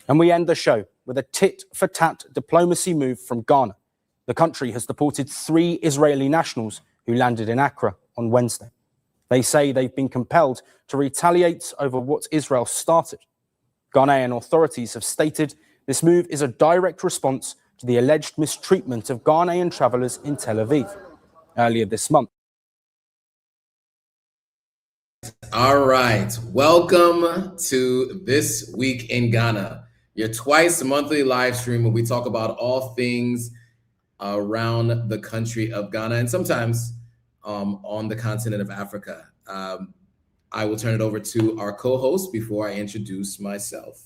And we end the show with a tit-for-tat diplomacy move from Ghana. The country has deported 3 Israeli nationals who landed in Accra on Wednesday. They say they've been compelled to retaliate over what Israel started. Ghanaian authorities have stated this move is a direct response to the alleged mistreatment of Ghanaian travelers in Tel Aviv earlier this month. All right, welcome to This Week in Ghana, your twice monthly live stream where we talk about all things around the country of Ghana and sometimes on the continent of Africa. I will turn it over to our co-host before I introduce myself.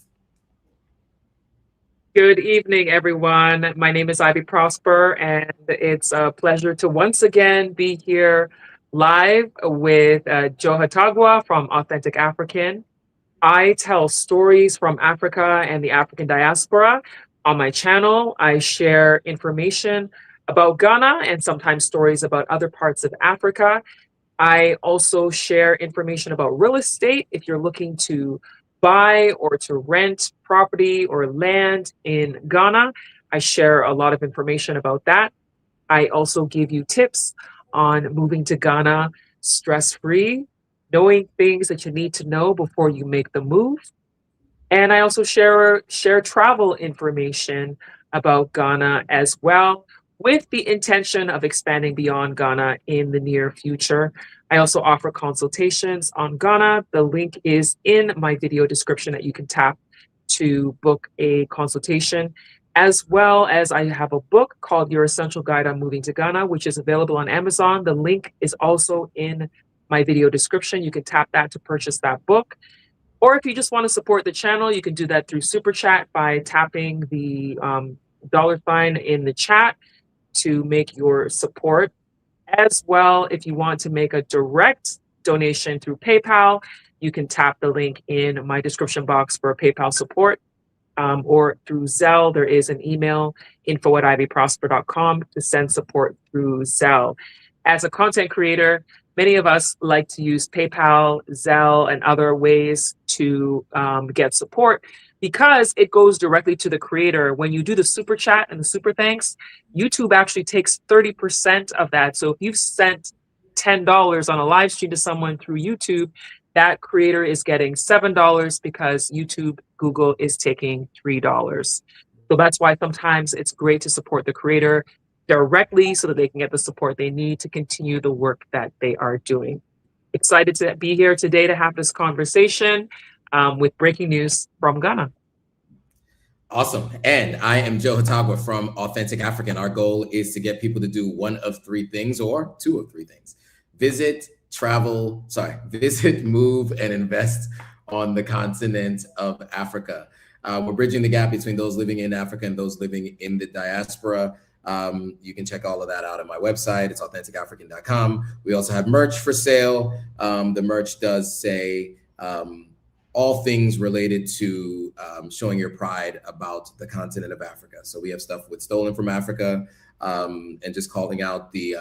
Good evening, everyone. My name is Ivy Prosper, and it's a pleasure to once again be here live with Joe Hatagwa from Authentic African. I tell stories from Africa and the African diaspora. On my channel, I share information about Ghana and sometimes stories about other parts of Africa. I also share information about real estate if you're looking to buy or to rent property or land in Ghana. I share a lot of information about that. I also give you tips on moving to Ghana stress-free, knowing things that you need to know before you make the move. And I also share travel information about Ghana as well, with the intention of expanding beyond Ghana in the near future. I also offer consultations on Ghana. The link is in my video description that you can tap to book a consultation, as well as I have a book called Your Essential Guide on Moving to Ghana, which is available on Amazon. The link is also in my video description. You can tap that to purchase that book. Or if you just want to support the channel, you can do that through Super Chat by tapping the $sign in the chat to make your support. As well, if you want to make a direct donation through PayPal, you can tap the link in my description box for PayPal support, or through Zelle. There is an email, info@ivyprosper.com, to send support through Zelle. As a content creator, many of us like to use PayPal, Zelle, and other ways to get support, because it goes directly to the creator. When you do the super chat and the super thanks, YouTube actually takes 30% of that. So if you've sent $10 on a live stream to someone through YouTube, that creator is getting $7 because YouTube, Google is taking $3. So that's why sometimes it's great to support the creator directly so that they can get the support they need to continue the work that they are doing. Excited to be here today to have this conversation with breaking news from Ghana. Awesome. And I am Joe Hatagwa from Authentic African. Our goal is to get people to do one of 3 things or 2 of 3 things. Visit, move, and invest on the continent of Africa. We're bridging the gap between those living in Africa and those living in the diaspora. You can check all of that out on my website. It's AuthenticAfrican.com. We also have merch for sale. The merch does say all things related to showing your pride about the continent of Africa. So we have stuff with Stolen from Africa, and just calling out the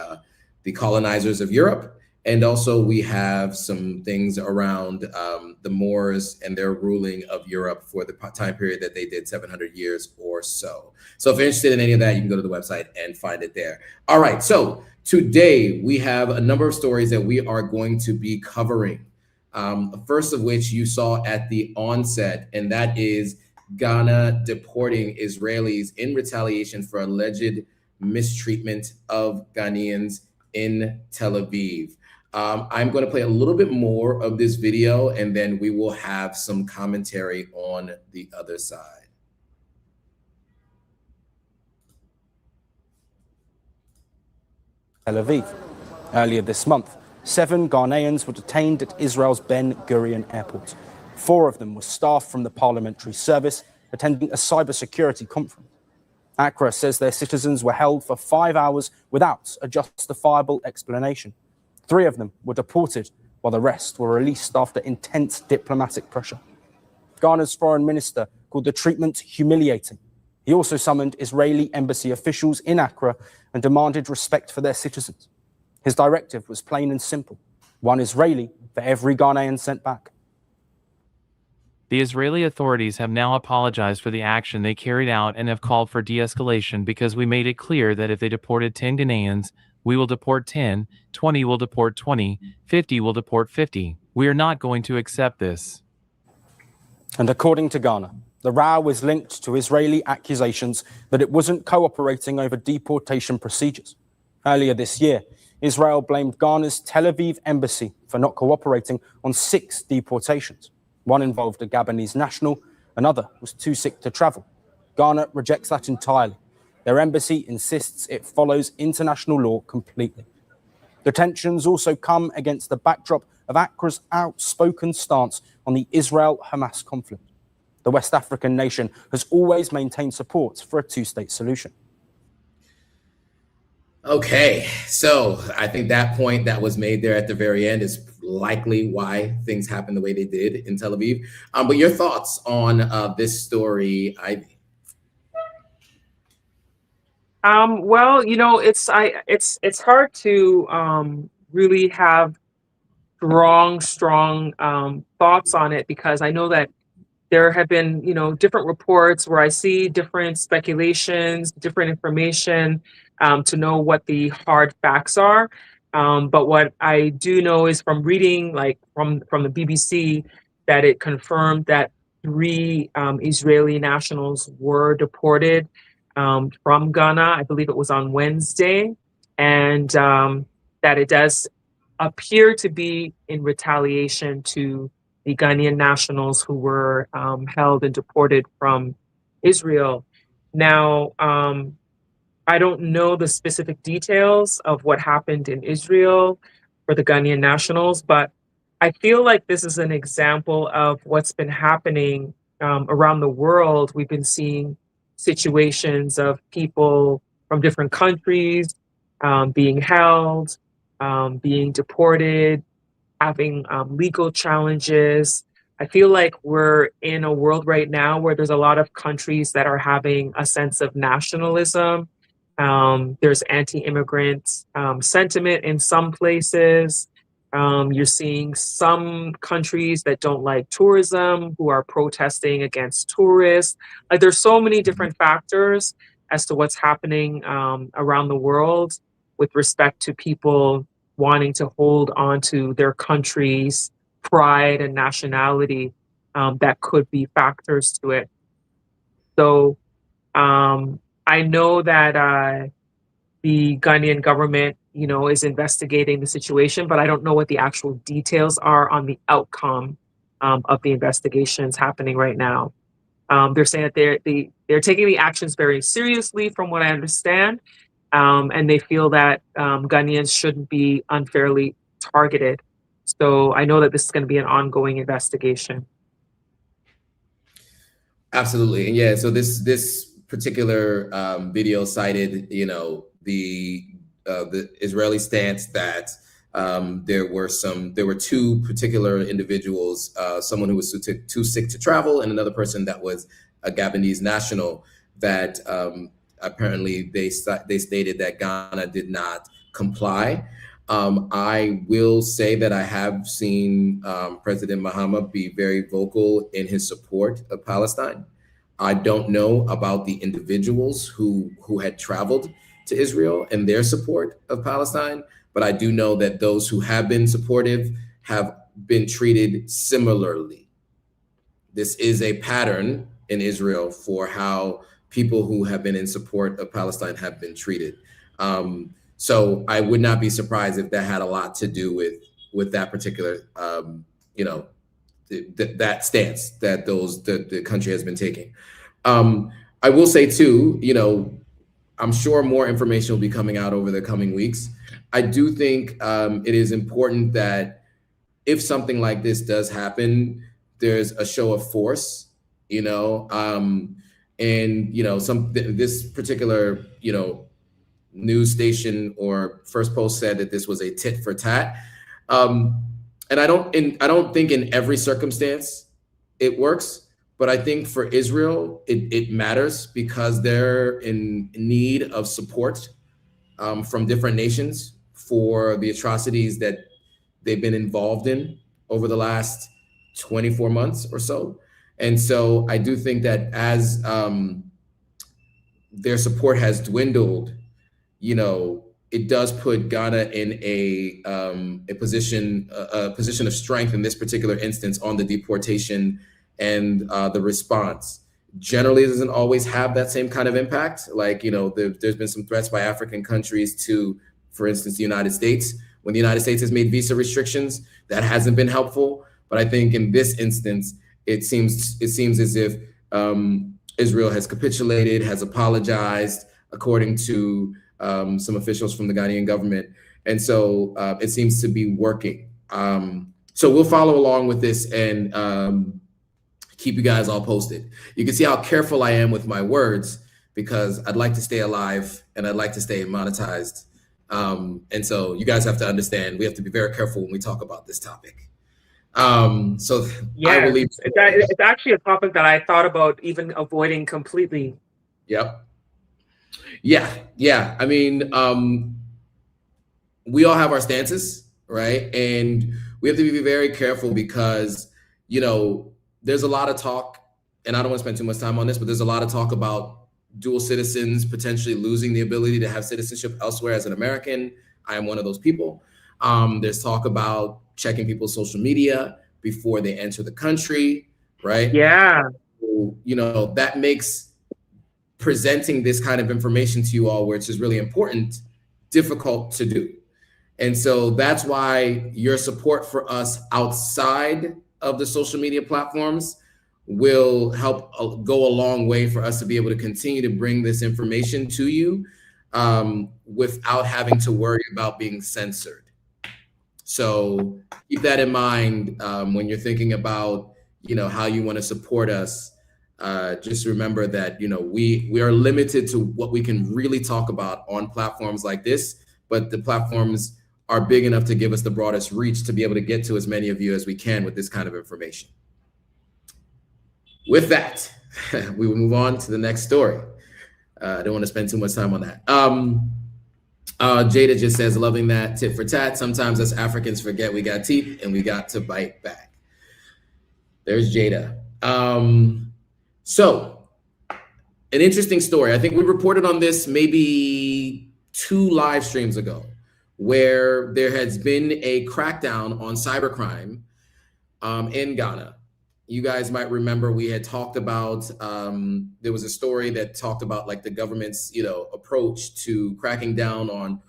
colonizers of Europe. And also we have some things around the Moors and their ruling of Europe for the time period that they did, 700 years or so. So if you're interested in any of that, you can go to the website and find it there. All right, so today we have a number of stories that we are going to be covering. First of which you saw at the onset, and that is Ghana deporting Israelis in retaliation for alleged mistreatment of Ghanaians in Tel Aviv. I'm going to play a little bit more of this video, and then we will have some commentary on the other side. Tel Aviv. Earlier this month, 7 Ghanaians were detained at Israel's Ben Gurion airport. 4 of them were staff from the parliamentary service attending a cybersecurity conference. Accra says their citizens were held for 5 hours without a justifiable explanation. 3 of them were deported, while the rest were released after intense diplomatic pressure. Ghana's foreign minister called the treatment humiliating. He also summoned Israeli embassy officials in Accra and demanded respect for their citizens. His directive was plain and simple: 1 Israeli for every Ghanaian sent back. The Israeli authorities have now apologized for the action they carried out and have called for de-escalation because we made it clear that if they deported 10 Ghanaians, we will deport 10, 20 will deport 20, 50 will deport 50. We are not going to accept this. And according to Ghana, the row is linked to Israeli accusations that it wasn't cooperating over deportation procedures. Earlier this year, Israel blamed Ghana's Tel Aviv embassy for not cooperating on 6 deportations. One involved a Gabonese national, another was too sick to travel. Ghana rejects that entirely. Their embassy insists it follows international law completely. The tensions also come against the backdrop of Accra's outspoken stance on the Israel-Hamas conflict. The West African nation has always maintained support for a 2-state solution. Okay, so I think that point that was made there at the very end is likely why things happened the way they did in Tel Aviv. But your thoughts on this story, Ivy? Well, you know, it's hard to really have strong thoughts on it, because I know that there have been, you know, different reports where I see different speculations, different information to know what the hard facts are. But what I do know is from reading, like from the BBC, that it confirmed that 3 Israeli nationals were deported from Ghana. I believe it was on Wednesday, and that it does appear to be in retaliation to the Ghanaian nationals who were held and deported from Israel. Now, I don't know the specific details of what happened in Israel for the Ghanaian nationals, but I feel like this is an example of what's been happening around the world. We've been seeing situations of people from different countries being held, being deported, having legal challenges. I feel like we're in a world right now where there's a lot of countries that are having a sense of nationalism. There's anti-immigrant sentiment in some places. You're seeing some countries that don't like tourism who are protesting against tourists. Like, there's so many different factors as to what's happening around the world with respect to people wanting to hold on to their country's pride and nationality that could be factors to it. So I know that the Ghanaian government, you know, is investigating the situation, but I don't know what the actual details are on the outcome of the investigations happening right now. They're saying that they're taking the actions very seriously, from what I understand. And they feel that Ghanaians shouldn't be unfairly targeted. So I know that this is going to be an ongoing investigation. Absolutely, and yeah. So this particular video cited, you know, the Israeli stance that there were 2 particular individuals, someone who was too sick to travel, and another person that was a Gabonese national that. Apparently, they stated that Ghana did not comply. I will say that I have seen President Mahama be very vocal in his support of Palestine. I don't know about the individuals who had traveled to Israel and their support of Palestine, but I do know that those who have been supportive have been treated similarly. This is a pattern in Israel for how people who have been in support of Palestine have been treated. So I would not be surprised if that had a lot to do with that particular, you know, that stance that the country has been taking. I will say too, you know, I'm sure more information will be coming out over the coming weeks. I do think it is important that if something like this does happen, there's a show of force, you know, and, you know, this particular, you know, news station or First Post said that this was a tit for tat. And I don't think in every circumstance it works, but I think for Israel, it matters because they're in need of support from different nations for the atrocities that they've been involved in over the last 24 months or so. And so I do think that as their support has dwindled, you know, it does put Ghana in a position of strength in this particular instance on the deportation and the response. Generally, it doesn't always have that same kind of impact. Like, you know, there's been some threats by African countries to, for instance, the United States. When the United States has made visa restrictions, that hasn't been helpful. But I think in this instance, it seems as if Israel has capitulated, has apologized, according to some officials from the Ghanaian government. And so it seems to be working. So we'll follow along with this and keep you guys all posted. You can see how careful I am with my words, because I'd like to stay alive and I'd like to stay monetized. And so you guys have to understand, we have to be very careful when we talk about this topic. So yeah, I will leave. It's actually a topic that I thought about even avoiding completely. Yep. Yeah. I mean, we all have our stances, right? And we have to be very careful because, you know, there's a lot of talk, and I don't want to spend too much time on this, but there's a lot of talk about dual citizens potentially losing the ability to have citizenship elsewhere as an American. I am one of those people. There's talk about checking people's social media before they enter the country, right? Yeah. So, you know, that makes presenting this kind of information to you all, which is really important, difficult to do. And so that's why your support for us outside of the social media platforms will help go a long way for us to be able to continue to bring this information to you without having to worry about being censored. So keep that in mind when you're thinking about, you know, how you want to support us. Just remember that, you know, we are limited to what we can really talk about on platforms like this, but the platforms are big enough to give us the broadest reach to be able to get to as many of you as we can with this kind of information. With that, we will move on to the next story. I don't want to spend too much time on that. Jada just says, loving that tit for tat. Sometimes us Africans forget we got teeth and we got to bite back. There's Jada. So an interesting story. I think we reported on this maybe 2 live streams ago, where there has been a crackdown on cybercrime in Ghana. You guys might remember we had talked about, there was a story that talked about like the government's, you know, approach to cracking down on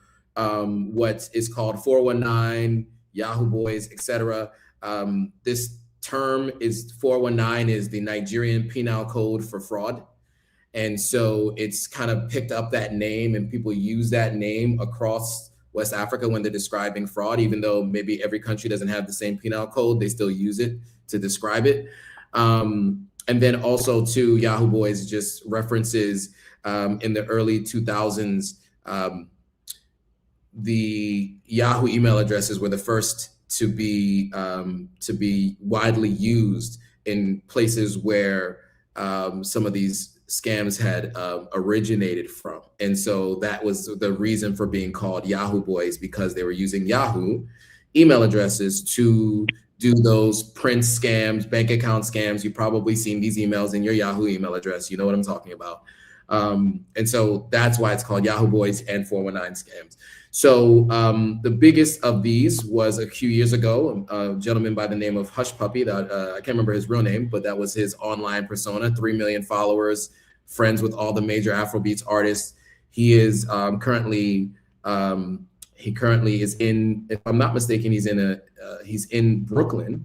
what is called 419, Yahoo Boys, etc. This term is 419 is the Nigerian penal code for fraud. And so it's kind of picked up that name, and people use that name across West Africa when they're describing fraud, even though maybe every country doesn't have the same penal code, they still use it to describe it. And then also too, Yahoo Boys just references in the early 2000s, the Yahoo email addresses were the first to be widely used in places where some of these scams had originated from. And so that was the reason for being called Yahoo Boys, because they were using Yahoo email addresses to do those print scams, bank account scams. You've probably seen these emails in your Yahoo email address. You know what I'm talking about. And so that's why it's called Yahoo Boys and 419 scams. So the biggest of these was a few years ago, a gentleman by the name of Hush Puppy, that I can't remember his real name, but that was his online persona, 3 million followers, friends with all the major Afrobeats artists. He is currently is in, if I'm not mistaken, he's in Brooklyn,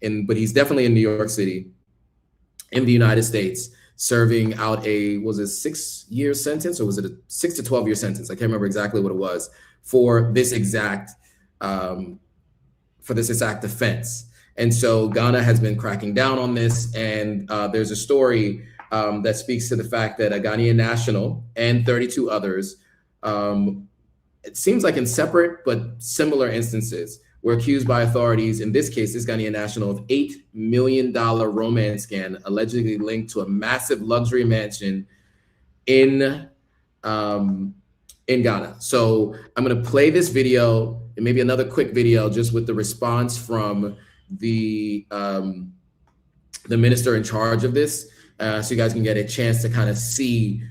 but he's definitely in New York City, in the United States, serving out was it a 6-year sentence, or was it a 6 to 12-year sentence? I can't remember exactly what it was for this exact offense. And so Ghana has been cracking down on this, and there's a story that speaks to the fact that a Ghanaian national and 32 others, it seems like in separate but similar instances, were accused by authorities, in this case, this Ghanaian national, of $8 million romance scam allegedly linked to a massive luxury mansion in Ghana. So I'm going to play this video and maybe another quick video just with the response from the the minister in charge of this, so you guys can get a chance to kind of see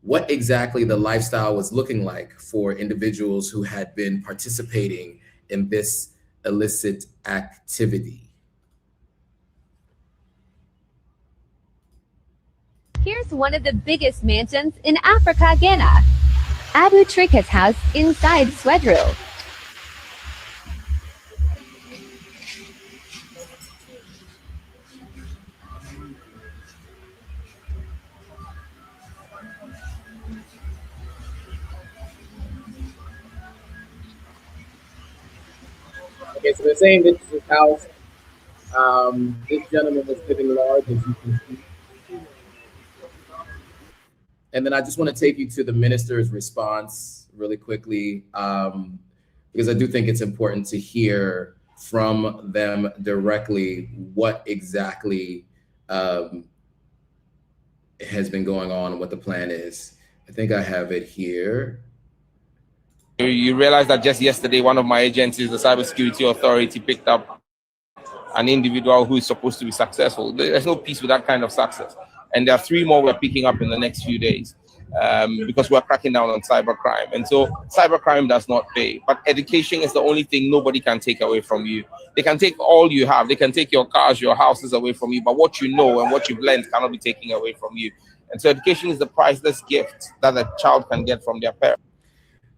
what exactly the lifestyle was looking like for individuals who had been participating in this illicit activity. Here's one of the biggest mansions in Africa, Ghana. Abu Trika's house inside Swedru. Okay, so they're saying this is his house. This gentleman was living large, as you can see. And then I just want to take you to the minister's response really quickly, because I do think it's important to hear from them directly what exactly has been going on and what the plan is. I think I have it here. You realize that just yesterday, one of my agencies, the Cybersecurity Authority, picked up an individual who is supposed to be successful. There's no peace with that kind of success. And there are 3 more we're picking up in the next few days because we're cracking down on cybercrime. And so cybercrime does not pay. But education is the only thing nobody can take away from you. They can take all you have. They can take your cars, your houses away from you. But what you know and what you've learned cannot be taken away from you. And so education is the priceless gift that a child can get from their parents.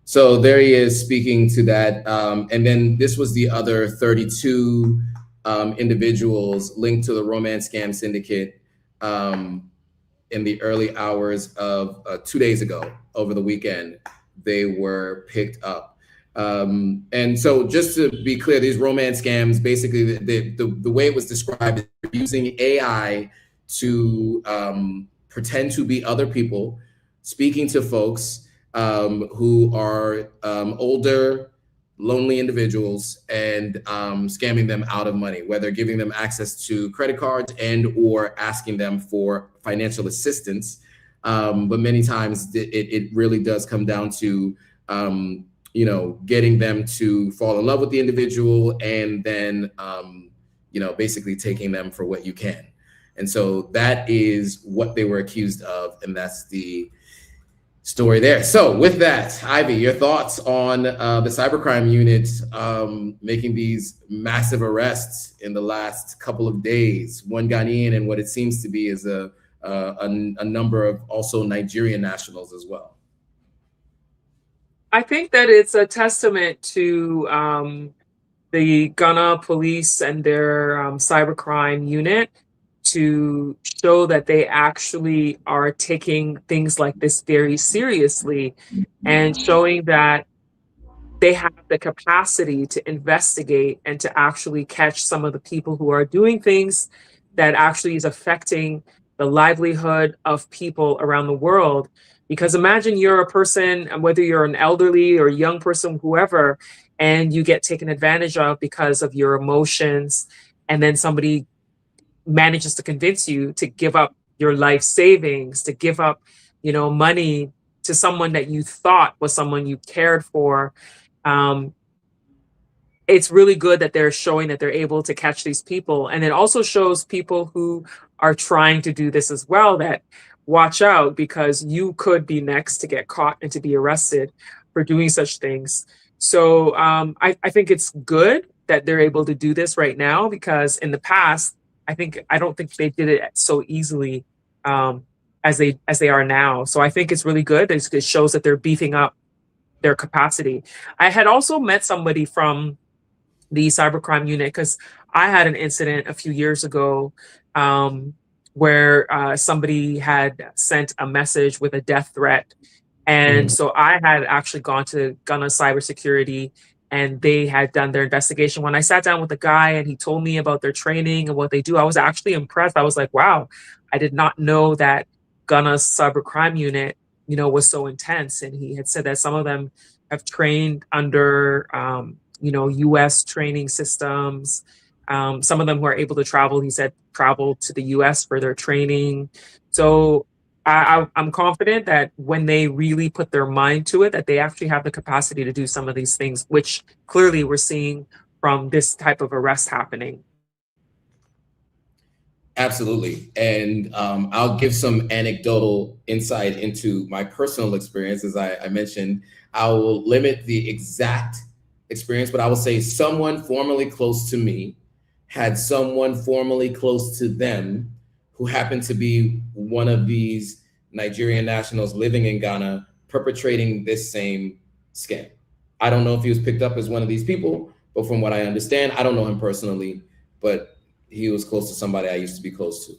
So there he is speaking to that. And then this was the other 32 individuals linked to the romance scam syndicate in the early hours of 2 days ago, over the weekend. They were picked up. And so just to be clear, these romance scams, basically the way it was described is using AI to pretend to be other people, speaking to folks who are older, lonely individuals, and scamming them out of money, whether giving them access to credit cards and or asking them for financial assistance. But many times it really does come down to getting them to fall in love with the individual and then basically taking them for what you can. And so that is what they were accused of, and that's the story there. So with that, Ivy, your thoughts on the cybercrime unit making these massive arrests in the last couple of days, 1 Ghanaian and what it seems to be is a number of also Nigerian nationals as well. I think that it's a testament to the Ghana police and their cybercrime unit to show that they actually are taking things like this very seriously and showing that they have the capacity to investigate and to actually catch some of the people who are doing things that actually is affecting the livelihood of people around the world. Because imagine you're a person, whether you're an elderly or young person, whoever, and you get taken advantage of because of your emotions, and then somebody manages to convince you to give up your life savings, to give up, money to someone that you thought was someone you cared for. It's really good that they're showing that they're able to catch these people. And it also shows people who are trying to do this as well that watch out, because you could be next to get caught and to be arrested for doing such things. So I think it's good that they're able to do this right now, because in the past, I don't think they did it so easily as they are now. So I think it's really good. It shows that they're beefing up their capacity. I had also met somebody from the cybercrime unit, because I had an incident a few years ago where somebody had sent a message with a death threat. And so I had actually gone to Ghana Cybersecurity, and they had done their investigation. When I sat down with the guy and he told me about their training and what they do, I was actually impressed. I was like, wow, I did not know that Ghana's cybercrime unit, was so intense. And he had said that some of them have trained under, US training systems. Some of them who are able to travel, he said, travel to the US for their training. So I'm confident that when they really put their mind to it, that they actually have the capacity to do some of these things, which clearly we're seeing from this type of arrest happening. Absolutely. And I'll give some anecdotal insight into my personal experience. As I mentioned, I will limit the exact experience, but I will say someone formerly close to me had someone formerly close to them who happened to be one of these Nigerian nationals living in Ghana perpetrating this same scam. I don't know if he was picked up as one of these people, but from what I understand, I don't know him personally, but he was close to somebody I used to be close to.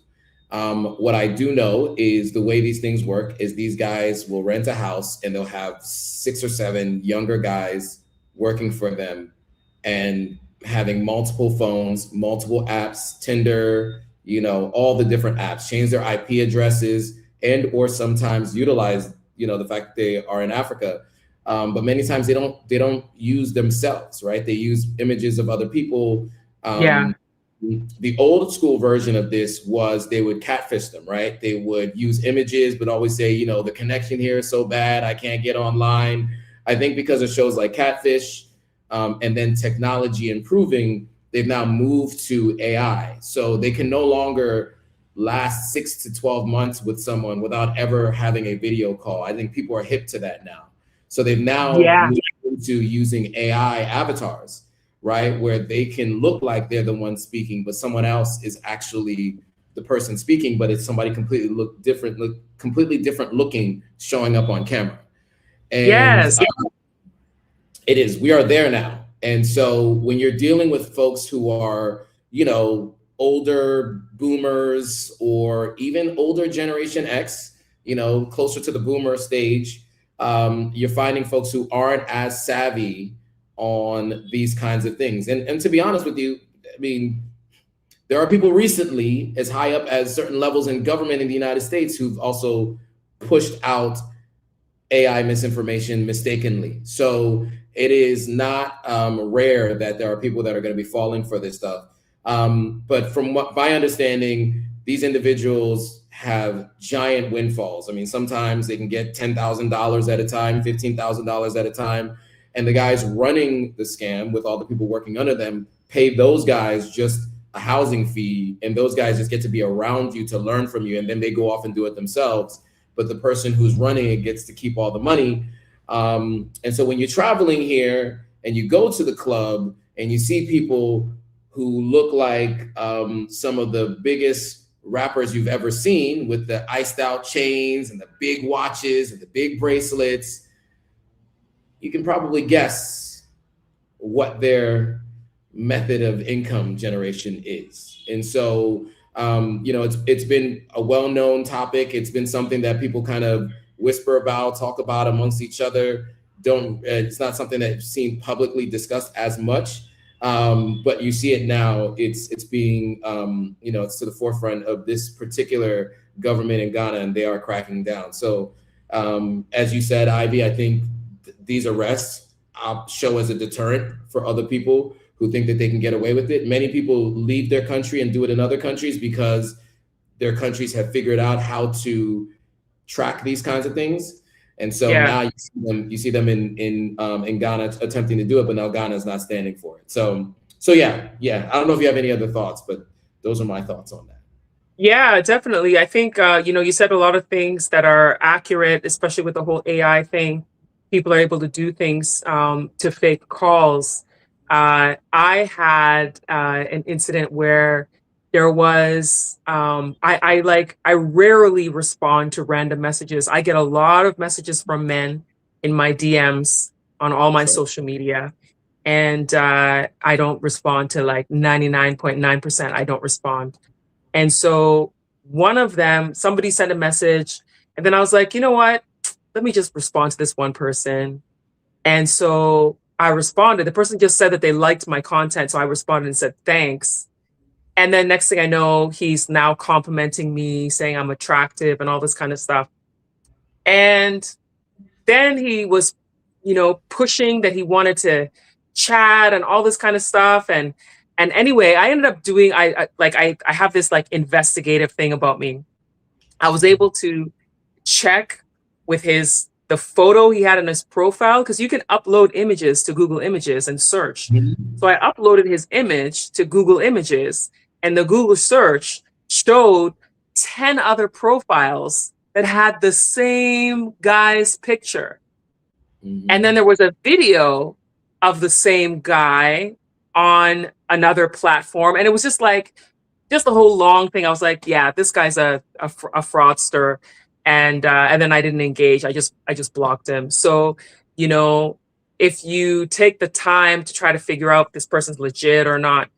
What I do know is the way these things work is these guys will rent a house and they'll have 6 or 7 younger guys working for them and having multiple phones, multiple apps, Tinder, all the different apps, change their IP addresses and or sometimes utilize, the fact that they are in Africa. But many times they don't use themselves, right? They use images of other people. The old school version of this was they would catfish them, right? They would use images, but always say, the connection here is so bad, I can't get online. I think because of shows like Catfish and then technology improving, they've now moved to AI. So they can no longer last 6 to 12 months with someone without ever having a video call. I think people are hip to that now. So they've now moved into using AI avatars, right? Where they can look like they're the one speaking, but someone else is actually the person speaking, but it's somebody completely different looking, showing up on camera. And it is, we are there now. And so when you're dealing with folks who are, older boomers or even older Generation X, closer to the boomer stage, you're finding folks who aren't as savvy on these kinds of things. And to be honest with you, I mean, there are people recently as high up as certain levels in government in the United States who've also pushed out AI misinformation mistakenly. So it is not rare that there are people that are going to be falling for this stuff. But from what my understanding, these individuals have giant windfalls. I mean, sometimes they can get $10,000 at a time, $15,000 at a time. And the guys running the scam with all the people working under them pay those guys just a housing fee. And those guys just get to be around you to learn from you. And then they go off and do it themselves. But the person who's running it gets to keep all the money. And so when you're traveling here and you go to the club and you see people who look like some of the biggest rappers you've ever seen with the iced out chains and the big watches and the big bracelets, you can probably guess what their method of income generation is. And so, it's been a well-known topic. It's been something that people kind of whisper about, talk about amongst each other. It's not something that's seen publicly discussed as much, but you see it now. It's being, it's to the forefront of this particular government in Ghana, and they are cracking down. So, as you said, Ivy, I think these arrests show as a deterrent for other people who think that they can get away with it. Many people leave their country and do it in other countries because their countries have figured out how to track these kinds of things. And so now you see them in Ghana attempting to do it, but now Ghana is not standing for it. So yeah. I don't know if you have any other thoughts, but those are my thoughts on that. Yeah, definitely. I think, you said a lot of things that are accurate, especially with the whole AI thing. People are able to do things to fake calls. I had an incident where there was, I rarely respond to random messages. I get a lot of messages from men in my DMs on all my social media. And I don't respond to like 99.9%. I don't respond. And so one of them, somebody sent a message, and then I was like, you know what? Let me just respond to this one person. And so I responded. The person just said that they liked my content. So I responded and said, thanks. And then next thing I know, he's now complimenting me, saying I'm attractive and all this kind of stuff. And then he was, pushing that he wanted to chat and all this kind of stuff. And anyway, I ended up doing, I have this like investigative thing about me. I was able to check with the photo he had in his profile, because you can upload images to Google Images and search. So I uploaded his image to Google Images, and the Google search showed 10 other profiles that had the same guy's picture. And then there was a video of the same guy on another platform. And it was just like, just the whole long thing. I was like, yeah, this guy's a fraudster. And then I didn't engage. I just blocked him. So, you know, if you take the time to try to figure out if this person's legit or not,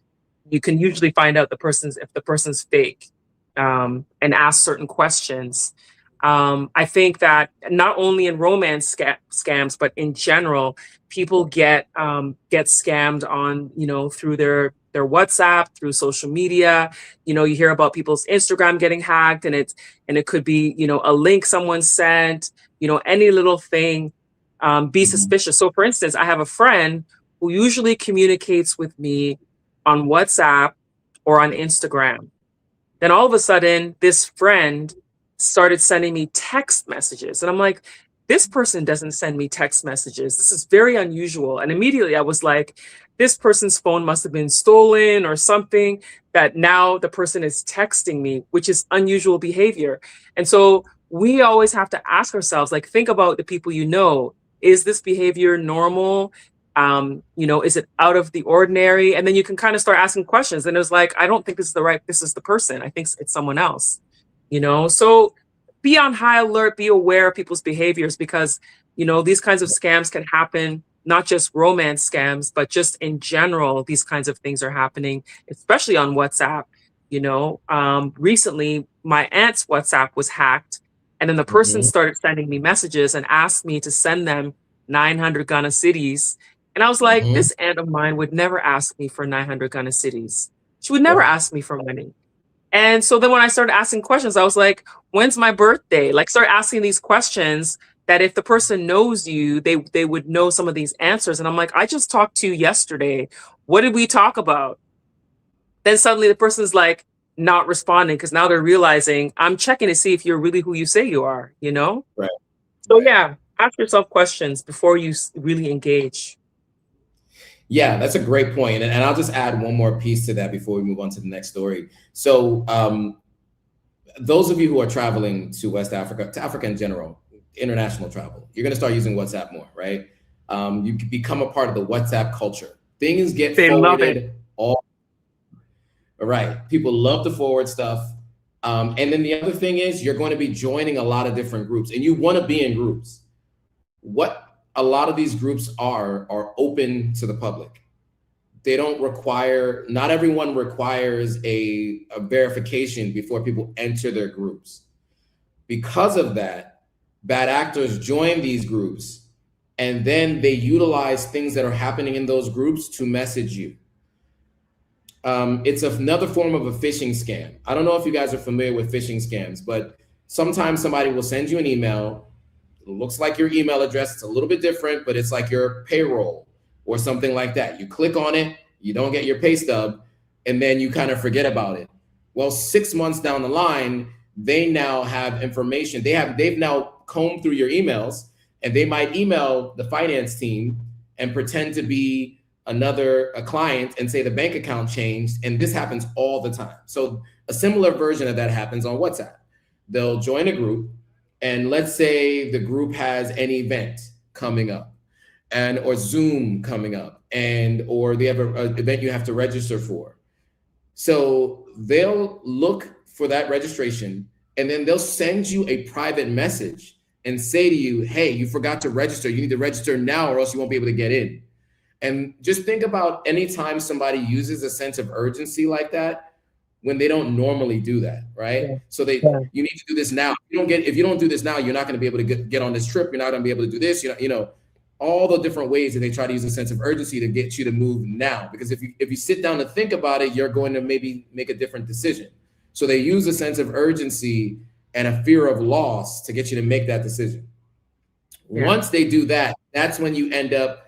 you can usually find out if the person's fake, and ask certain questions. I think that not only in romance scams, but in general, people get scammed on, you know, through their WhatsApp, through social media. You know, you hear about people's Instagram getting hacked, and it could be, you know, a link someone sent, you know, any little thing. Be suspicious. So for instance, I have a friend who usually communicates with me on WhatsApp or on Instagram. Then all of a sudden, this friend started sending me text messages. And I'm like, this person doesn't send me text messages. This is very unusual. And immediately I was like, this person's phone must have been stolen or something, that now the person is texting me, which is unusual behavior. And so we always have to ask ourselves, like, think about the people you know. Is this behavior normal? You know, is it out of the ordinary? And then you can kind of start asking questions. And it was like, I don't think this is the person. I think it's someone else, you know? So be on high alert, be aware of people's behaviors, because, you know, these kinds of scams can happen, not just romance scams, but just in general, these kinds of things are happening, especially on WhatsApp. You know, recently my aunt's WhatsApp was hacked, and then the person started sending me messages and asked me to send them 900 Ghana cedis. And I was like, this aunt of mine would never ask me for 900 Ghana cedis. She would never ask me for money. And so then when I started asking questions, I was like, when's my birthday? Like, start asking these questions that if the person knows you, they would know some of these answers. And I'm like, I just talked to you yesterday. What did we talk about? Then suddenly the person's like not responding, because now they're realizing I'm checking to see if you're really who you say you are, you know? Right. So yeah, ask yourself questions before you really engage. Yeah, that's a great point. And I'll just add one more piece to that before we move on to the next story. So those of you who are traveling to West Africa, to Africa in general, international travel, you're going to start using WhatsApp more, right? You can become a part of the WhatsApp culture. Things get forwarded all right. People love to forward stuff. And then the other thing is, you're going to be joining a lot of different groups, and you want to be in groups. What a lot of these groups are open to the public. They don't require, not everyone requires a verification before people enter their groups. Because of that, bad actors join these groups, and then they utilize things that are happening in those groups to message you. It's another form of a phishing scam. I don't know if you guys are familiar with phishing scams, but sometimes somebody will send you an email. It looks like your email address. It's a little bit different, but it's like your payroll or something like that. You click on it, you don't get your pay stub, and then you kind of forget about it. Well, 6 months down the line, they now have information. They've now combed through your emails, and they might email the finance team and pretend to be a client and say the bank account changed. And this happens all the time. So a similar version of that happens on WhatsApp. They'll join a group, and let's say the group has an event coming up, or Zoom coming up, or they have an event you have to register for. So they'll look for that registration, and then they'll send you a private message and say to you, hey, you forgot to register. You need to register now, or else you won't be able to get in. And just think about any time somebody uses a sense of urgency like that, when they don't normally do that, right? Yeah. So you need to do this now. If you don't do this now, you're not going to be able to get on this trip. You're not going to be able to do this. You know, all the different ways that they try to use a sense of urgency to get you to move now. Because if you sit down to think about it, you're going to maybe make a different decision. So they use a sense of urgency and a fear of loss to get you to make that decision. Yeah. Once they do that, that's when you end up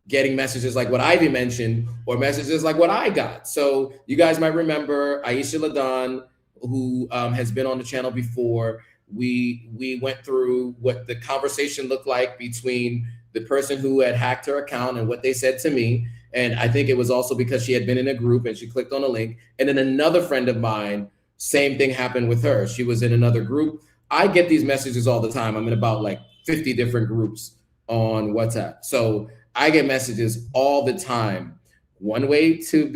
getting messages like what Ivy mentioned, or messages like what I got. So you guys might remember Aisha Ladan, who has been on the channel before. We went through what the conversation looked like between the person who had hacked her account and what they said to me. And I think it was also because she had been in a group and she clicked on a link. And then another friend of mine Same thing happened with her. She was in another group. I get these messages all the time. I'm in about like 50 different groups on WhatsApp. So I get messages all the time. One thing to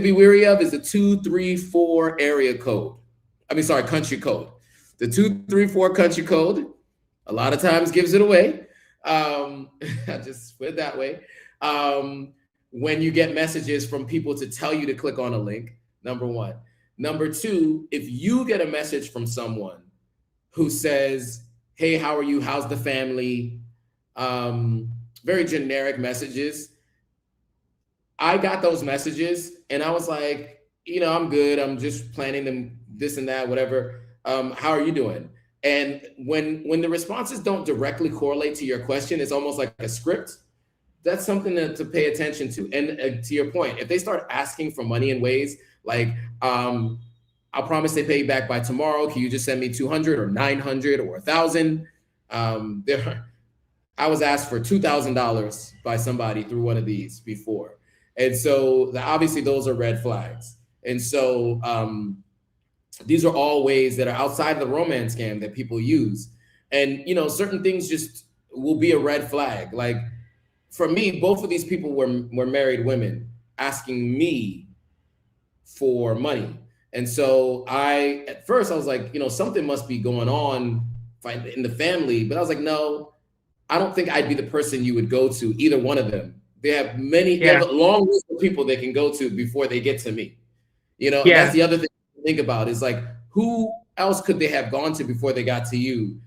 be wary of is the 234 area code. Country code. The 234 country code a lot of times gives it away. I just put it that way. When you get messages from people to tell you to click on a link, number one. Number two, if you get a message from someone who says, hey, how are you? How's the family? Very generic messages. I got those messages and I was like, I'm good. I'm just planning them this and that, whatever. How are you doing? And when the responses don't directly correlate to your question, it's almost like a script. That's something to pay attention to. And to your point, if they start asking for money in ways like, I'll promise they pay you back by tomorrow. Can you just send me 200 or 900 or 1,000? I was asked for $2,000 by somebody through one of these before. And so obviously those are red flags. And so these are all ways that are outside the romance scam that people use. And, certain things just will be a red flag. Like for me, both of these people were married women asking me for money. And so at first I was like, something must be going on in the family. But I was like, no, I don't think I'd be the person you would go to, either one of them. They have they have a long list of people they can go to before they get to me. That's the other thing to think about is like, who else could they have gone to before they got to you,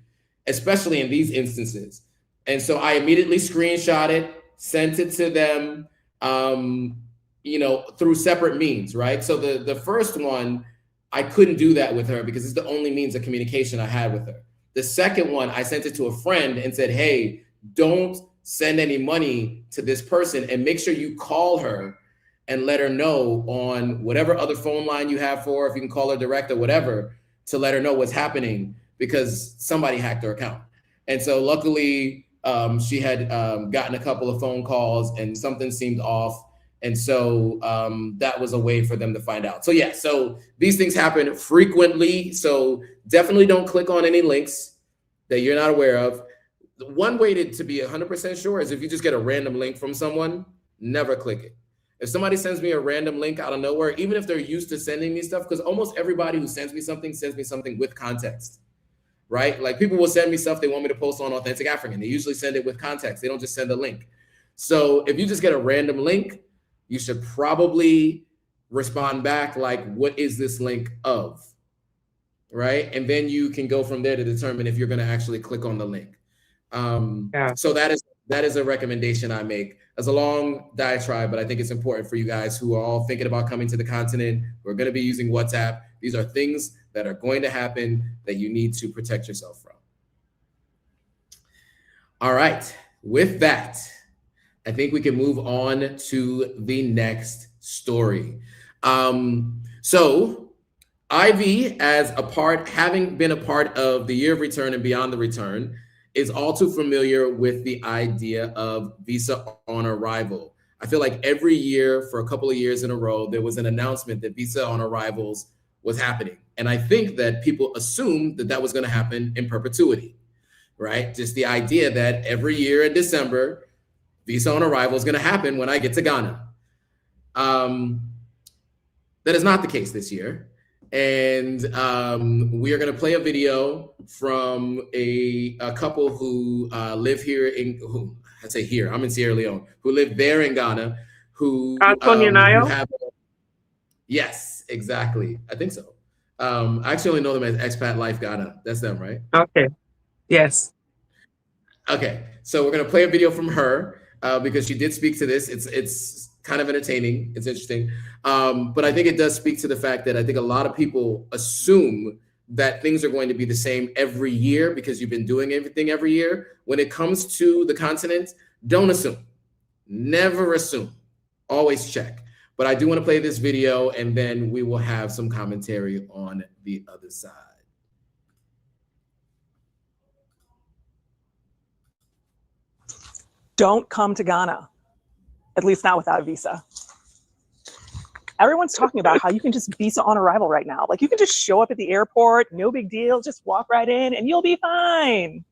especially in these instances? And so I immediately screenshot it, sent it to them, through separate means, right? So the first one, I couldn't do that with her because it's the only means of communication I had with her. The second one, I sent it to a friend and said, hey, don't send any money to this person and make sure you call her and let her know on whatever other phone line you have for her, if you can call her direct or whatever, to let her know what's happening because somebody hacked her account. And so luckily she had gotten a couple of phone calls and something seemed off. And so that was a way for them to find out. So so these things happen frequently. So definitely don't click on any links that you're not aware of. One way to be 100% sure is if you just get a random link from someone, never click it. If somebody sends me a random link out of nowhere, even if they're used to sending me stuff, because almost everybody who sends me something with context, right? Like people will send me stuff they want me to post on Authentic African. They usually send it with context. They don't just send a link. So if you just get a random link, you should probably respond back like, what is this link of, right? And then you can go from there to determine if you're going to actually click on the link. So that is a recommendation I make. It's a long diatribe, but I think it's important for you guys who are all thinking about coming to the continent, who are going to be using WhatsApp. These are things that are going to happen that you need to protect yourself from. All right. With that, I think we can move on to the next story. So Ivy, having been a part of the Year of Return and Beyond the Return, is all too familiar with the idea of visa on arrival. I feel like every year for a couple of years in a row, there was an announcement that visa on arrivals was happening. And I think that people assumed that was going to happen in perpetuity, right? Just the idea that every year in December, visa on arrival is going to happen when I get to Ghana. That is not the case this year. And we are going to play a video from a couple who live here I'm in Sierra Leone, who live there in Ghana, who have, yes, exactly. I think so. I actually only know them as Expat Life Ghana. That's them, right? Okay. Yes. Okay. So we're going to play a video from her because she did speak to this. It's kind of entertaining. It's interesting. But I think it does speak to the fact that I think a lot of people assume that things are going to be the same every year because you've been doing everything every year. When it comes to the continent, don't assume. Never assume. Always check. But I do want to play this video and then we will have some commentary on the other side. Don't come to Ghana, at least not without a visa. Everyone's talking about how you can just visa on arrival right now. Like you can just show up at the airport, no big deal, just walk right in and you'll be fine.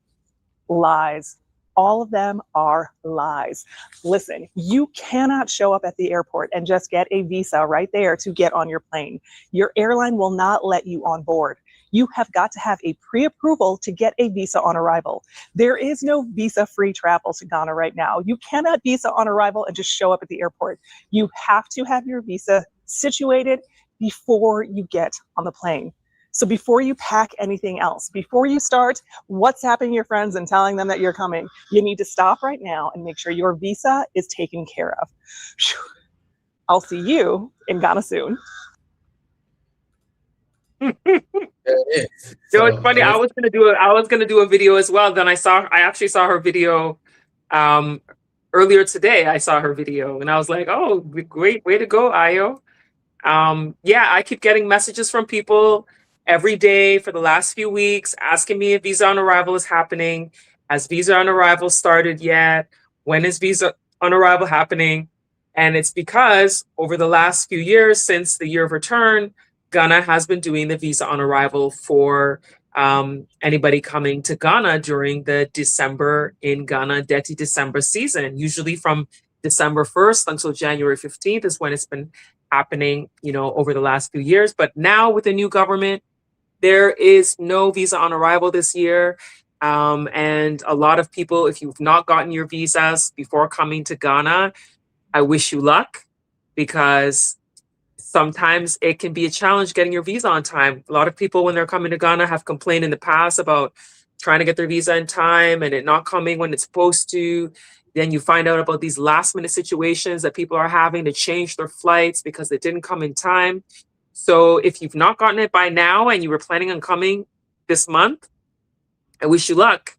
Lies. All of them are lies. Listen, you cannot show up at the airport and just get a visa right there to get on your plane. Your airline will not let you on board. You have got to have a pre-approval to get a visa on arrival. There is no visa-free travel to Ghana right now. You cannot visa on arrival and just show up at the airport. You have to have your visa situated before you get on the plane. So before you pack anything else, before you start WhatsApping your friends and telling them that you're coming, you need to stop right now and make sure your visa is taken care of. I'll see you in Ghana soon. So it's funny. I was gonna do a video as well. Then I actually saw her video earlier today. I saw her video and I was like, oh, great way to go, Ayo. Yeah, I keep getting messages from people every day for the last few weeks asking me if visa on arrival is happening. Has visa on arrival started yet? When is visa on arrival happening? And it's because over the last few years, since the year of return, Ghana has been doing the visa on arrival for anybody coming to Ghana during the December in Ghana Deti December season. Usually from December 1st until January 15th is when it's been happening, over the last few years. But now with the new government, there is no visa on arrival this year. And a lot of people, if you've not gotten your visas before coming to Ghana, I wish you luck, because sometimes it can be a challenge getting your visa on time. A lot of people, when they're coming to Ghana, have complained in the past about trying to get their visa in time and it not coming when it's supposed to. Then you find out about these last minute situations that people are having to change their flights because they didn't come in time. So if you've not gotten it by now and you were planning on coming this month, I wish you luck,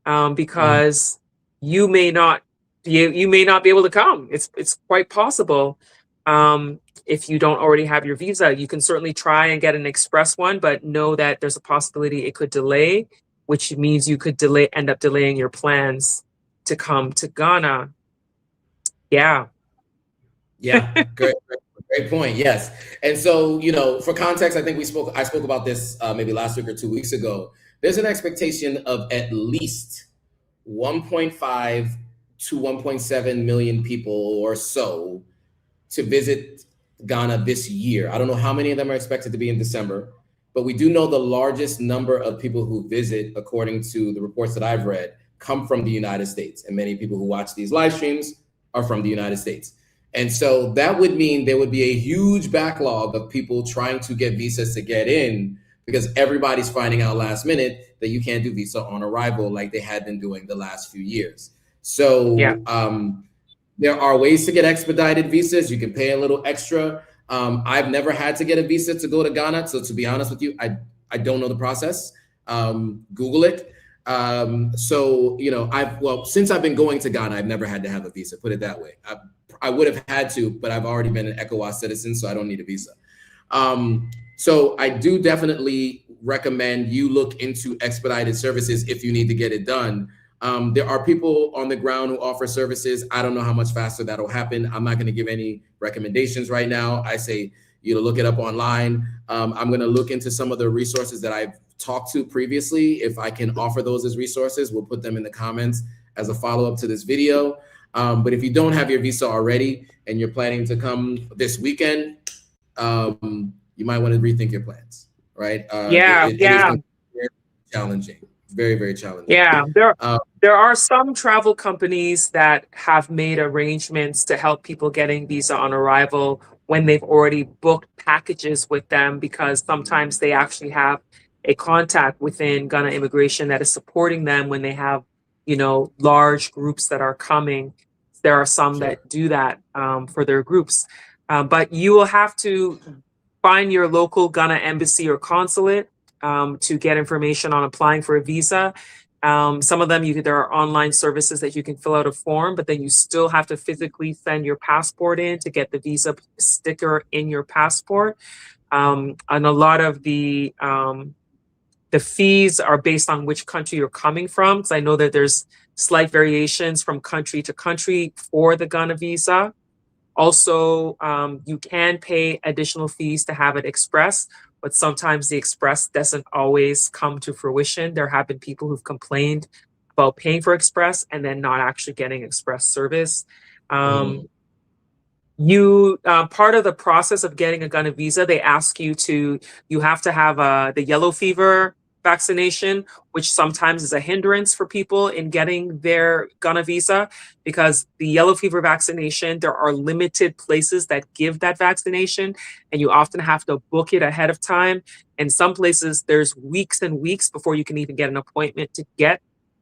because you may not be able to come. It's quite possible. If you don't already have your visa, you can certainly try and get an express one, but know that there's a possibility it could delay, which means you could end up delaying your plans to come to Ghana. Yeah. Yeah, great point. Yes. And so, for context, I think I spoke about this maybe last week or 2 weeks ago. There's an expectation of at least 1.5 to 1.7 million people or so to visit Ghana this year. I don't know how many of them are expected to be in December, but we do know the largest number of people who visit, according to the reports that I've read, come from the United States. And many people who watch these live streams are from the United States. And so that would mean there would be a huge backlog of people trying to get visas to get in, because everybody's finding out last minute that you can't do visa on arrival like they had been doing the last few years. So there are ways to get expedited visas. You can pay a little extra. I've never had to get a visa to go to Ghana. So to be honest with you, I don't know the process. Google it. Since I've been going to Ghana, I've never had to have a visa, put it that way. I would have had to, but I've already been an ECOWAS citizen, so I don't need a visa. So I do definitely recommend you look into expedited services if you need to get it done. There are people on the ground who offer services. I don't know how much faster that'll happen. I'm not going to give any recommendations right now. I say, look it up online. I'm going to look into some of the resources that I've talked to previously. If I can offer those as resources, we'll put them in the comments as a follow-up to this video. But if you don't have your visa already and you're planning to come this weekend, you might want to rethink your plans, right? It is very challenging. Very, very challenging. Yeah, there are some travel companies that have made arrangements to help people getting visa on arrival when they've already booked packages with them, because sometimes they actually have a contact within Ghana Immigration that is supporting them when they have, large groups that are coming. There are some that do that for their groups, but you will have to find your local Ghana embassy or consulate to get information on applying for a visa. Some of them, there are online services that you can fill out a form, but then you still have to physically send your passport in to get the visa sticker in your passport. And a lot of the fees are based on which country you're coming from, because I know that there's slight variations from country to country for the Ghana visa. Also, you can pay additional fees to have it express, but sometimes the express doesn't always come to fruition. There have been people who've complained about paying for express and then not actually getting express service. Part of the process of getting a Ghana visa, they ask you have to have the yellow fever vaccination, which sometimes is a hindrance for people in getting their Ghana visa, because the yellow fever vaccination, there are limited places that give that vaccination, and you often have to book it ahead of time. And some places, there's weeks and weeks before you can even get an appointment to get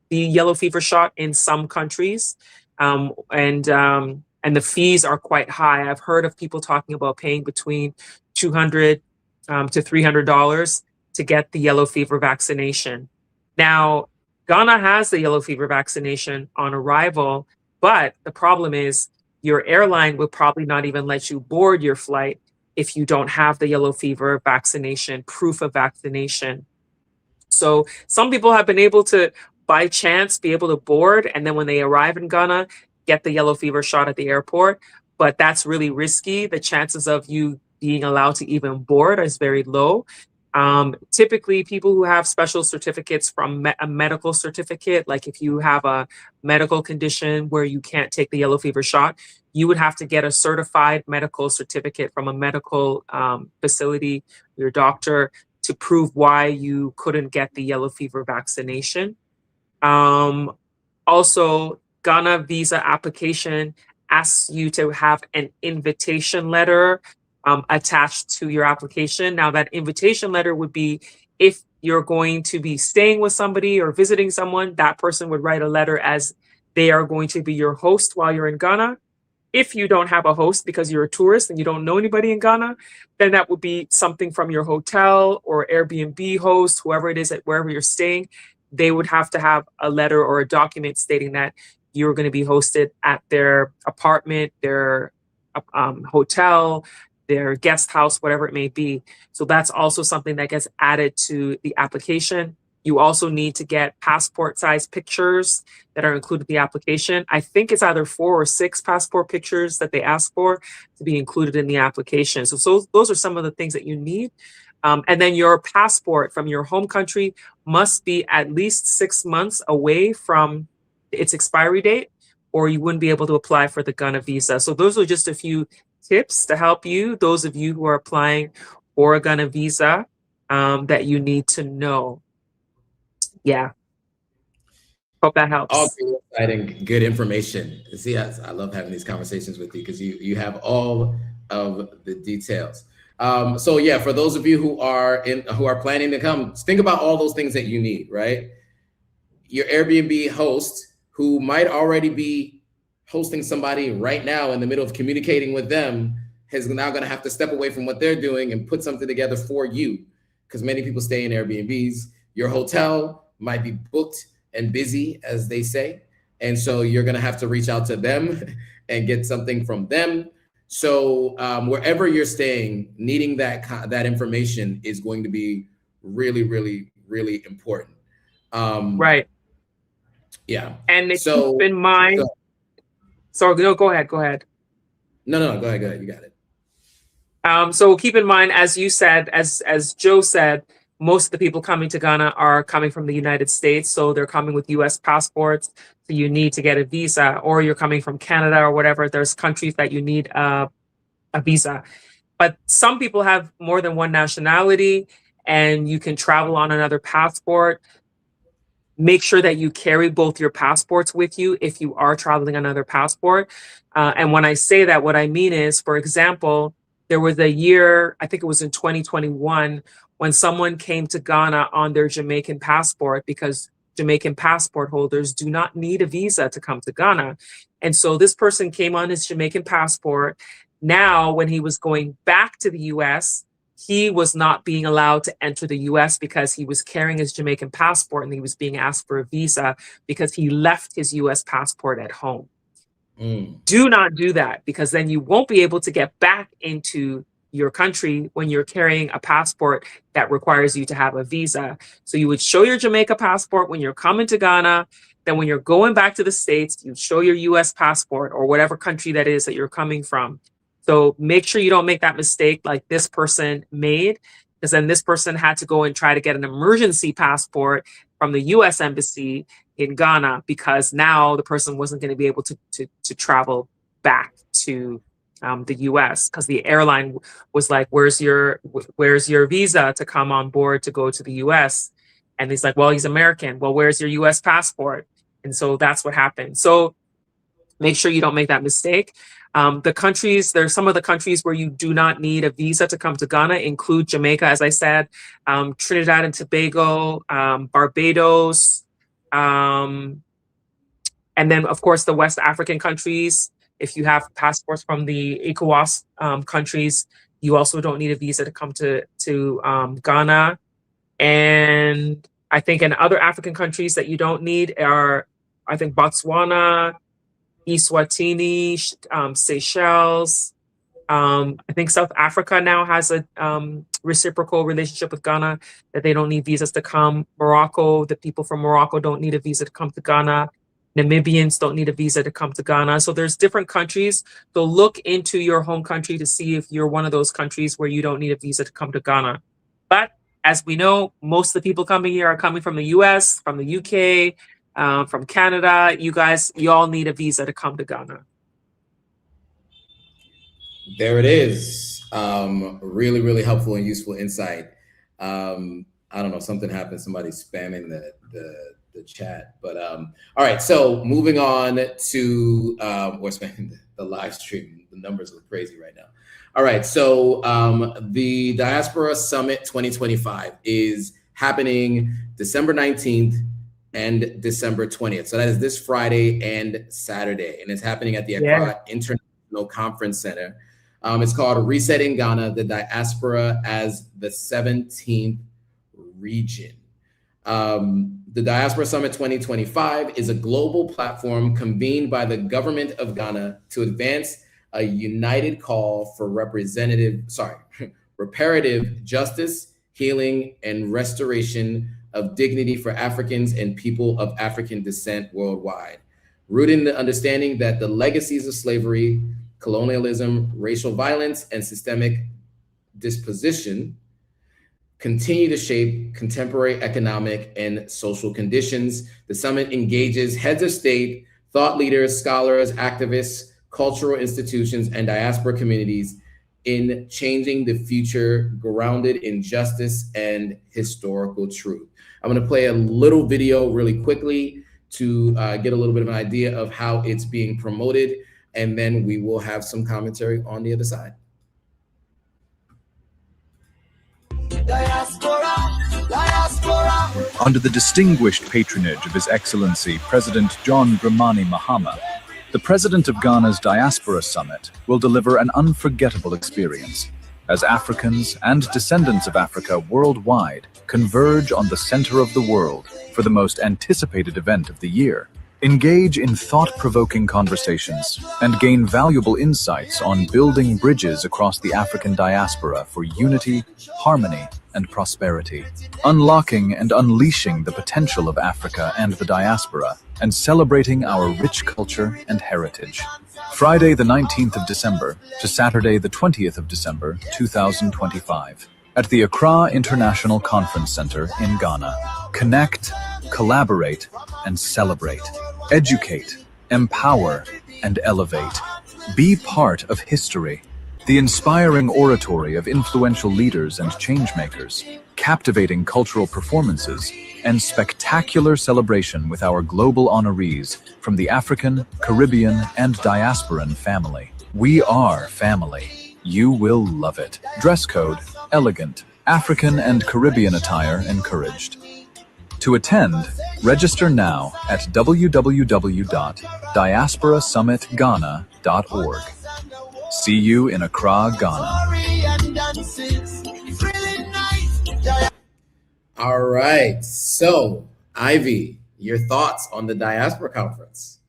the yellow fever shot in some countries. And the fees are quite high. I've heard of people talking about paying between $200 to $300 to get the yellow fever vaccination. Now, Ghana has the yellow fever vaccination on arrival, but the problem is your airline will probably not even let you board your flight if you don't have the yellow fever vaccination, proof of vaccination. So some people have been able to, by chance, be able to board, and then when they arrive in Ghana, get the yellow fever shot at the airport, but that's really risky. The chances of you being allowed to even board is very low. Typically, people who have special certificates from a medical certificate, like if you have a medical condition where you can't take the yellow fever shot, you would have to get a certified medical certificate from a medical facility, your doctor, to prove why you couldn't get the yellow fever vaccination. Also, Ghana visa application asks you to have an invitation letter attached to your application. Now, that invitation letter would be if you're going to be staying with somebody or visiting someone, that person would write a letter as they are going to be your host while you're in Ghana. If you don't have a host because you're a tourist and you don't know anybody in Ghana, then that would be something from your hotel or Airbnb host, whoever it is at wherever you're staying. They would have to have a letter or a document stating that you're going to be hosted at their apartment, their hotel, their guest house, whatever it may be. So that's also something that gets added to the application. You also need to get passport size pictures that are included in the application. I think it's either 4 or 6 passport pictures that they ask for to be included in the application. So those are some of the things that you need. And then your passport from your home country must be at least 6 months away from its expiry date, or you wouldn't be able to apply for the Ghana visa. So those are just a few tips to help you, those of you who are applying for a Ghana visa, that you need to know. Yeah. Hope that helps. All good, exciting, good information. See, I love having these conversations with you because you have all of the details. So yeah, for those of you who are planning to come, think about all those things that you need, right? Your Airbnb host who might already be hosting somebody right now in the middle of communicating with them is now going to have to step away from what they're doing and put something together for you, because many people stay in Airbnbs. Your hotel might be booked and busy, as they say, and so you're going to have to reach out to them and get something from them. So wherever you're staying, needing that information is going to be really, really, really important. Right. Yeah. And keep in mind. So no, go ahead. No, go ahead. You got it. So keep in mind, as you said, as Joe said, most of the people coming to Ghana are coming from the United States. So they're coming with US passports. So you need to get a visa, or you're coming from Canada or whatever. There's countries that you need a visa. But some people have more than one nationality and you can travel on another passport. Make sure that you carry both your passports with you if you are traveling another passport. And when I say that, what I mean is, for example, there was a year, I think it was in 2021, when someone came to Ghana on their Jamaican passport, because Jamaican passport holders do not need a visa to come to Ghana. And so this person came on his Jamaican passport. Now, when he was going back to the US, he was not being allowed to enter the US because he was carrying his Jamaican passport and he was being asked for a visa because he left his US passport at home. Do not do that, because then you won't be able to get back into your country when you're carrying a passport that requires you to have a visa. So you would show your Jamaica passport when you're coming to Ghana. then when you're going back to the States, you show your US passport or whatever country that is that you're coming from. So make sure you don't make that mistake like this person made, because then this person had to go and try to get an emergency passport from the US embassy in Ghana, because now the person wasn't going to be able to travel back to the US, because the airline was like, where's your visa to come on board to go to the US? And he's like, well, he's American. Well, where's your US passport? And so that's what happened. So make sure you don't make that mistake. The countries, there's some of the countries where you do not need a visa to come to Ghana, include Jamaica, as I said, Trinidad and Tobago, Barbados, and then, of course, the West African countries. If you have passports from the ECOWAS countries, you also don't need a visa to come to Ghana. And I think in other African countries that you don't need are, I think, Botswana, Eswatini, Seychelles. I think South Africa now has a reciprocal relationship with Ghana, that they don't need visas to come. Morocco, the people from Morocco don't need a visa to come to Ghana. Namibians don't need a visa to come to Ghana. So there's different countries. So look into your home country to see if you're one of those countries where you don't need a visa to come to Ghana. But as we know, most of the people coming here are coming from the US, from the UK, from Canada. You all need a visa to come to Ghana. There it is. Really, really helpful and useful insight. I don't know, something happened. Somebody's spamming the chat, but all right. So moving on to or spamming the live stream. The numbers look crazy right now. All right. So the Diaspora Summit 2025 is happening December 19th and December 20th. So that is this Friday and Saturday, and it's happening at the Accra International Conference Center. It's called Resetting Ghana, the Diaspora as the 17th region. The Diaspora Summit 2025 is a global platform convened by the government of Ghana to advance a united call for reparative justice, healing, and restoration of dignity for Africans and people of African descent worldwide, rooted in the understanding that the legacies of slavery, colonialism, racial violence, and systemic disposition continue to shape contemporary economic and social conditions. The summit engages heads of state, thought leaders, scholars, activists, cultural institutions, and diaspora communities in changing the future grounded in justice and historical truth. I'm going to play a little video really quickly to get a little bit of an idea of how it's being promoted, and then we will have some commentary on the other side. Under the distinguished patronage of His Excellency President John Dramani Mahama, the President of Ghana's Diaspora Summit will deliver an unforgettable experience as Africans and descendants of Africa worldwide converge on the center of the world for the most anticipated event of the year. Engage in thought-provoking conversations and gain valuable insights on building bridges across the African diaspora for unity, harmony, and prosperity, unlocking and unleashing the potential of Africa and the diaspora, and celebrating our rich culture and heritage. Friday the 19th of December to Saturday the 20th of December 2025 at the Accra International Conference Center in Ghana. Connect, collaborate, and celebrate. Educate, empower, and elevate. Be part of history. The inspiring oratory of influential leaders and changemakers, captivating cultural performances, and spectacular celebration with our global honorees from the African, Caribbean, and diasporan family. We are family. You will love it. Dress code, elegant. African and Caribbean attire encouraged. To attend, register now at www.diasporasummitghana.org. See you in Accra, Ghana. All right. So, Ivy, your thoughts on the Diaspora Conference?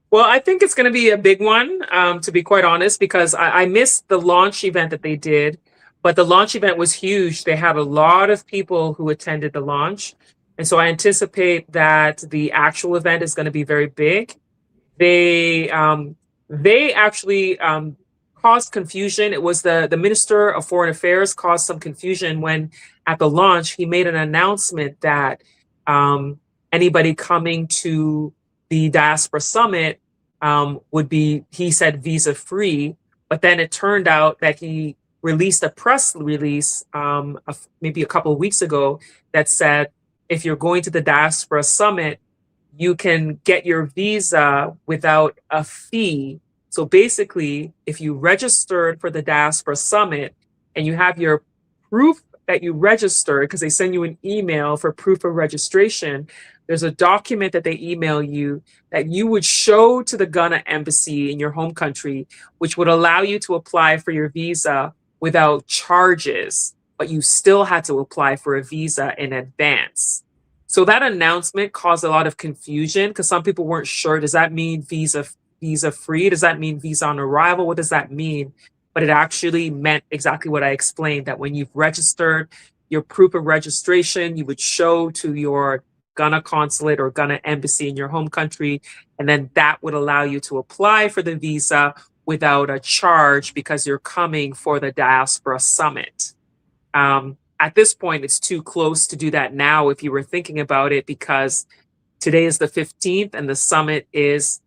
Well, I think it's going to be a big one, to be quite honest, because I missed the launch event that they did, but the launch event was huge. They had a lot of people who attended the launch. And so I anticipate that the actual event is going to be very big. They actually caused confusion. It was the Minister of Foreign Affairs caused some confusion when at the launch he made an announcement that anybody coming to the Diaspora Summit would be, he said, visa free. But then it turned out that he released a press release maybe a couple of weeks ago that said, if you're going to the Diaspora Summit, you can get your visa without a fee. So basically, if you registered for the Diaspora Summit and you have your proof that you registered, because they send you an email for proof of registration, there's a document that they email you that you would show to the Ghana embassy in your home country, which would allow you to apply for your visa without charges, but you still had to apply for a visa in advance. So that announcement caused a lot of confusion because some people weren't sure, does that mean visa free? Does that mean visa on arrival? What does that mean? But it actually meant exactly what I explained, that when you've registered, your proof of registration, you would show to your Ghana consulate or Ghana embassy in your home country, and then that would allow you to apply for the visa without a charge because you're coming for the Diaspora Summit. At this point, it's too close to do that now if you were thinking about it, because today is the 15th and the summit is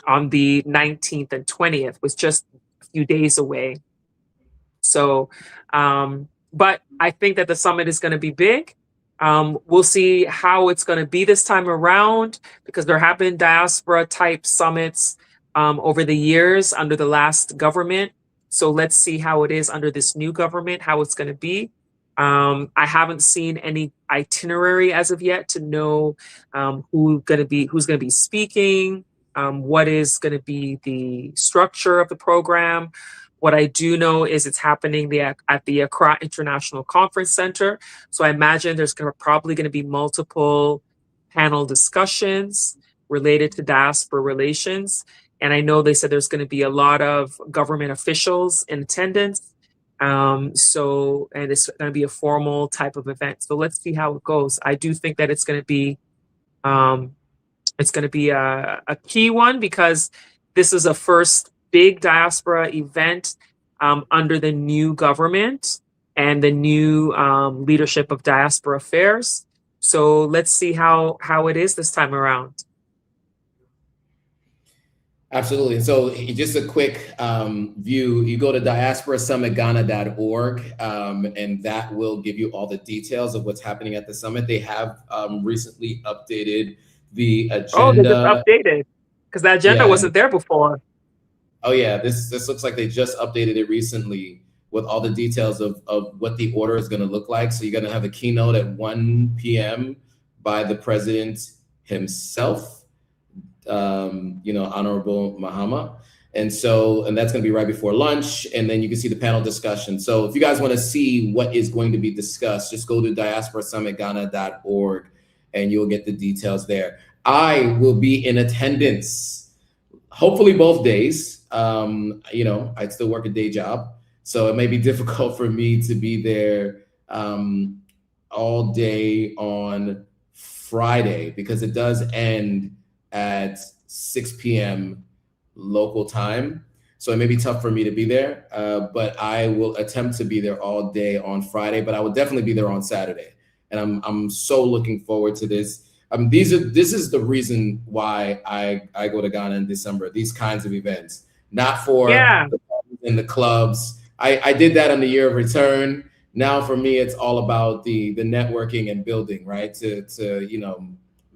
on the 19th and 20th, was just a few days away. So, but I think that the summit is going to be big. We'll see how it's going to be this time around, because there have been diaspora type summits over the years under the last government. So let's see how it is under this new government, how it's going to be. I haven't seen any itinerary as of yet to know who's going to be speaking, what is going to be the structure of the program. What I do know is it's happening at the Accra International Conference Center. So I imagine there's probably going to be multiple panel discussions related to diaspora relations. And I know they said there's going to be a lot of government officials in attendance. And it's going to be a formal type of event. So let's see how it goes. I do think that it's going to be a key one, because this is a first big diaspora event under the new government and the new leadership of diaspora affairs. So let's see how it is this time around. Absolutely. So just a quick view, you go to diasporasummitghana.org, and that will give you all the details of what's happening at the summit. They have recently updated the agenda. Oh, they just updated, because the agenda wasn't there before. Oh yeah, this looks like they just updated it recently with all the details of what the order is going to look like. So you're going to have a keynote at 1 p.m. by the president himself. Honorable Mahama. And that's going to be right before lunch. And then you can see the panel discussion. So if you guys want to see what is going to be discussed, just go to diasporasummitghana.org and you'll get the details there. I will be in attendance, hopefully both days. I still work a day job, so it may be difficult for me to be there all day on Friday, because it does end at 6 p.m. local time. So it may be tough for me to be there, but I will attempt to be there all day on Friday, but I will definitely be there on Saturday. And I'm so looking forward to this. This is the reason why I go to Ghana in December, these kinds of events, not for the parties and the clubs. I did that on the year of return. Now for me, it's all about the networking and building, right? To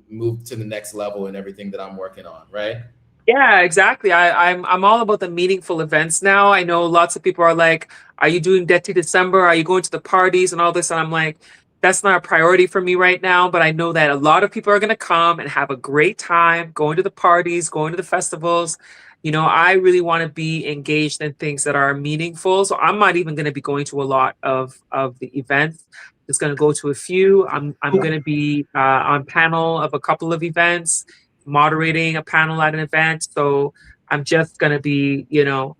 move to the next level and everything that I'm working on, right? Yeah, exactly. I'm all about the meaningful events now. I know lots of people are like, are you doing Dirty December? Are you going to the parties and all this? And I'm like, that's not a priority for me right now. But I know that a lot of people are going to come and have a great time going to the parties, going to the festivals. I really want to be engaged in things that are meaningful. So I'm not even going to be going to a lot of the events. Just going to go to a few. I'm going to be on panel of a couple of events, moderating a panel at an event. So I'm just going to be,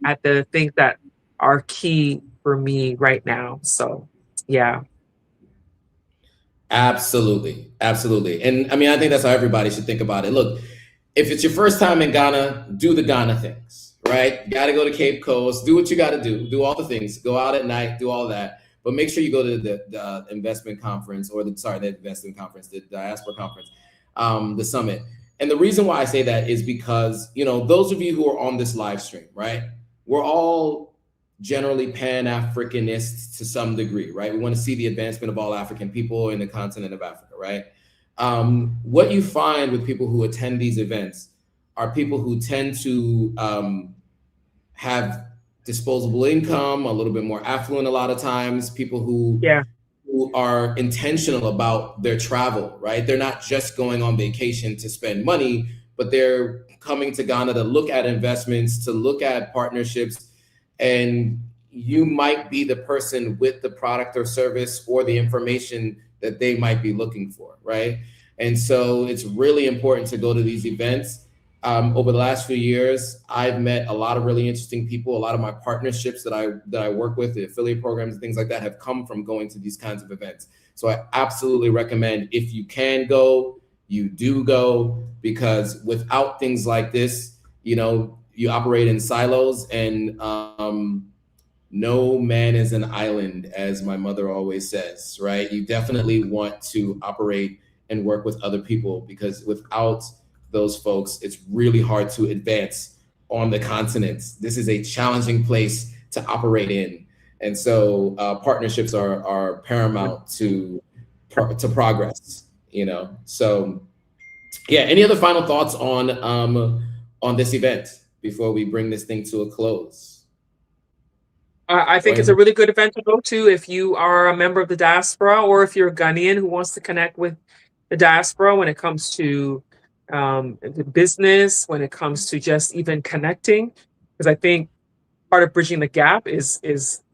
at the things that are key for me right now. So, yeah. Absolutely. Absolutely. And I mean, I think that's how everybody should think about it. Look, if it's your first time in Ghana, do the Ghana things, right? You got to go to Cape Coast, do what you got to do all the things, go out at night, do all that. But make sure you go to the investment conference, or the investment conference, the Diaspora conference, the summit. And the reason why I say that is because, you know, those of you who are on this live stream, right? We're all generally Pan-Africanists to some degree, right? We want to see the advancement of all African people in the continent of Africa, right? What you find with people who attend these events are people who tend to have disposable income, a little bit more affluent a lot of times, people who are intentional about their travel, right? They're not just going on vacation to spend money, but they're coming to Ghana to look at investments, to look at partnerships, and you might be the person with the product or service or the information that they might be looking for, right? And so it's really important to go to these events. Over the last few years, I've met a lot of really interesting people. A lot of my partnerships that I work with, the affiliate programs and things like that, have come from going to these kinds of events. So I absolutely recommend, if you can go, you do go, because without things like this, you know, you operate in silos, and no man is an island, as my mother always says, right? You definitely want to operate and work with other people, because without those folks, it's really hard to advance on the continent. This is a challenging place to operate in. And so partnerships are paramount to progress, you know? So yeah, any other final thoughts on this event before we bring this thing to a close? I think it's a really good event to go to if you are a member of the diaspora, or if you're a Ghanaian who wants to connect with the diaspora when it comes to the business, when it comes to just even connecting. Because I think part of bridging the gap is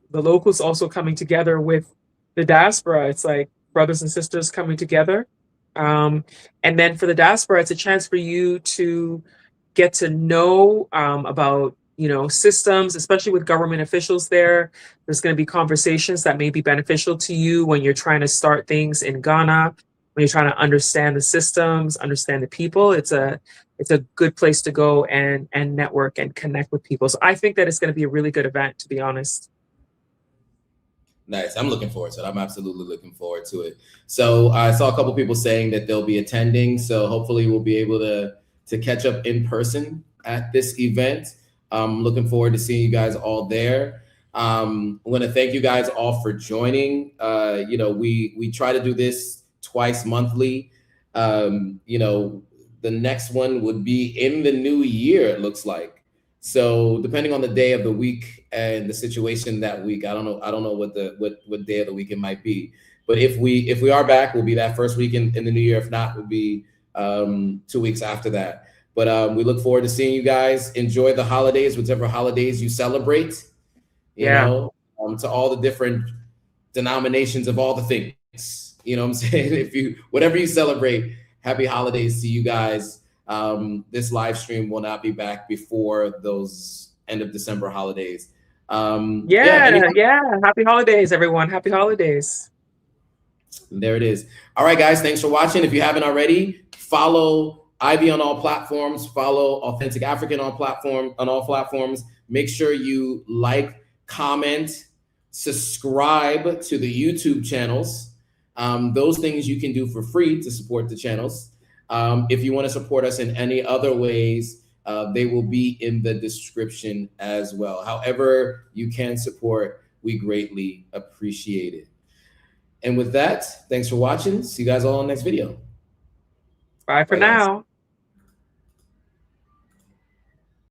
the locals also coming together with the diaspora. It's like brothers and sisters coming together. And then for the diaspora, it's a chance for you to get to know about, you know, systems, especially with government officials there. There's going to be conversations that may be beneficial to you when you're trying to start things in Ghana, when you're trying to understand the systems, understand the people. It's a good place to go and network and connect with people. So I think that it's going to be a really good event, to be honest. Nice. I'm looking forward to it. I'm absolutely looking forward to it. So I saw a couple people saying that they'll be attending. So hopefully we'll be able to catch up in person at this event. I'm looking forward to seeing you guys all there. I want to thank you guys all for joining. You know, we try to do this twice monthly. You know, the next one would be in the new year, it looks like. So depending on the day of the week and the situation that week, I don't know what day of the week it might be. But if we are back, we'll be that first week in the new year. If not, we'll be 2 weeks after that. But we look forward to seeing you guys. Enjoy the holidays, whichever holidays you celebrate. You know, to all the different denominations of all the things. You know what I'm saying? Whatever you celebrate, happy holidays to you guys. This live stream will not be back before those end of December holidays. Happy holidays, everyone. Happy holidays. There it is. All right, guys, thanks for watching. If you haven't already, follow Ivy on all platforms, follow Authentic African on all platforms. Make sure you like, comment, subscribe to the YouTube channels. Those things you can do for free to support the channels. If you want to support us in any other ways, they will be in the description as well. However you can support, we greatly appreciate it. And with that, thanks for watching. See you guys all in the next video. Bye for now.